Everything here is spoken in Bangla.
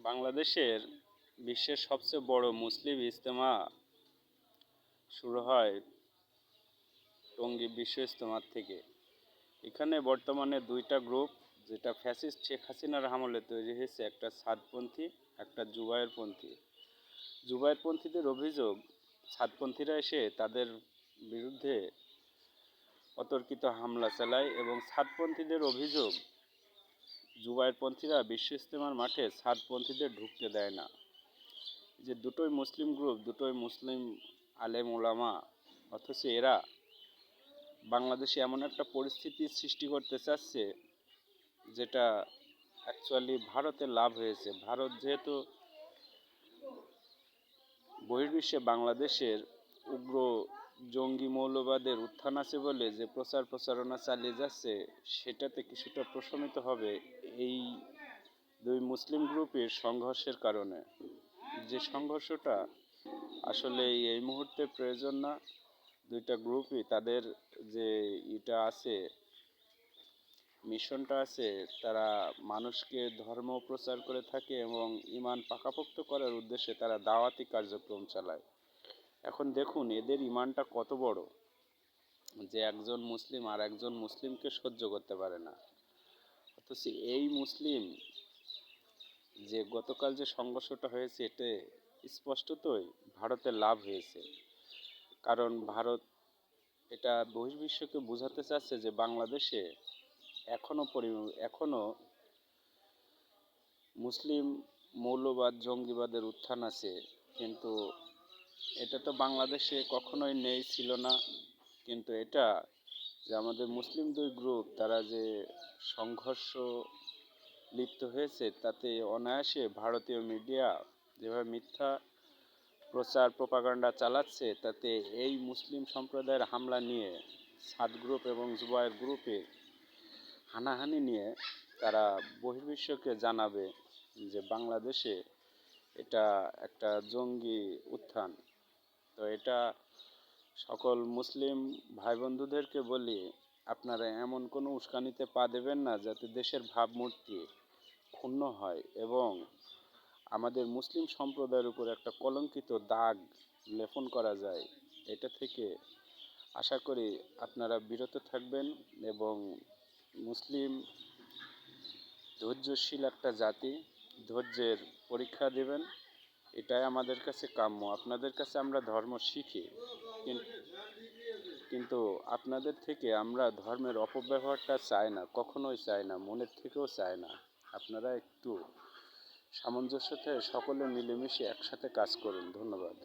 বাংলাদেশের বিশ্বের সবচেয়ে বড় মুসলিম ইজতেমা শুরু হয় টঙ্গী বিশ্ব ইজতেমার থেকে। এখানে বর্তমানে দুইটা গ্রুপ, যেটা ফ্যাসিস্ট শেখ হাসিনার আমলে তৈরি হয়েছে, একটা সাদপন্থী, একটা জুবায়েরপন্থী। জুবায়েরপন্থীদের অভিযোগ সাদপন্থীরা এসে তাদের বিরুদ্ধে অতর্কিত হামলা চালায়, এবং সাদপন্থীদের অভিযোগ জুবায়েরপন্থীরা বিশ্ব ইজতেমার মাঠে সাদপন্থীদের ঢুকতে দেয় না। যে দুটোই মুসলিম গ্রুপ, দুটোই মুসলিম আলেম ওলামা, অথচ এরা বাংলাদেশে এমন একটা পরিস্থিতির সৃষ্টি করতে চাচ্ছে যেটা অ্যাকচুয়ালি ভারতের লাভ হয়েছে। ভারত যেহেতু বহির্বিশ্বে বাংলাদেশের উগ্র জঙ্গি মৌলবাদের উত্থান আছে বলে যে প্রচারণা চালিয়ে যাচ্ছে, সেটাতে কিছুটা প্রশমিত হবে এই দুই মুসলিম গ্রুপের সংঘর্ষের কারণে। যে সংঘর্ষটা আসলে এই মুহূর্তে প্রয়োজন না। দুইটা গ্রুপই তাদের যে আছে, মিশনটা আছে, তারা মানুষকে ধর্ম প্রচার করে থাকে এবং ঈমান পাকাপোক্ত করার উদ্দেশ্যে তারা দাওয়াতি কার্যক্রম চালায়। এখন দেখুন এদের ঈমানটা কত বড়, যে একজন মুসলিম আর একজন মুসলিমকে সহ্য করতে পারে না। অথচ এই মুসলিম যে গতকাল যে সংঘর্ষটা হয়েছে, এতে স্পষ্টতই ভারতের লাভ হয়েছে। কারণ ভারত এটা বহির্বিশ্বকে বোঝাতে চাচ্ছে যে বাংলাদেশে এখনো মুসলিম মৌলবাদ জঙ্গিবাদের উত্থান আছে, কিন্তু এটা তো বাংলাদেশে কখনোই নেই, ছিল না। কিন্তু এটা যে আমাদের মুসলিম দুই গ্রুপ তারা যে সংঘর্ষ লিপ্ত হয়েছে, তাতে অনায়াসে ভারতীয় মিডিয়া যেভাবে মিথ্যা প্রচার প্রপাগান্ডা চালাচ্ছে, তাতে এই মুসলিম সম্প্রদায়ের হামলা নিয়ে সাদ গ্রুপ এবং জুবায়ের গ্রুপের হানাহানি নিয়ে তারা বহির্বিশ্বকে জানাবে যে বাংলাদেশে এটা একটা জঙ্গি উত্থান। তো এটা সকল মুসলিম ভাই বন্ধুদেরকে বলি, আপনারা এমন কোনো উস্কানিতে পা দেবেন না যাতে দেশের ভাবমূর্তি ক্ষুণ্ণ হয় এবং আমাদের মুসলিম সম্প্রদায়ের উপর একটা কলঙ্কিত দাগ লেপন করা যায়। এটা থেকে আশা করি আপনারা বিরত থাকবেন এবং মুসলিম ধৈর্যশীল একটা জাতি, ধৈর্যের পরীক্ষা দেবেন, এটাই আমাদের কাছে কাম্য। আপনাদের কাছে আমরা ধর্ম শিখি, কিন্তু আপনাদের থেকে আমরা ধর্মের অপব্যবহারটা চাই না, কখনোই চাই না, মনের থেকেও চাই না। আপনারা একটু সামঞ্জস্যতায় সকলে মিলেমিশে একসাথে কাজ করুন। ধন্যবাদ।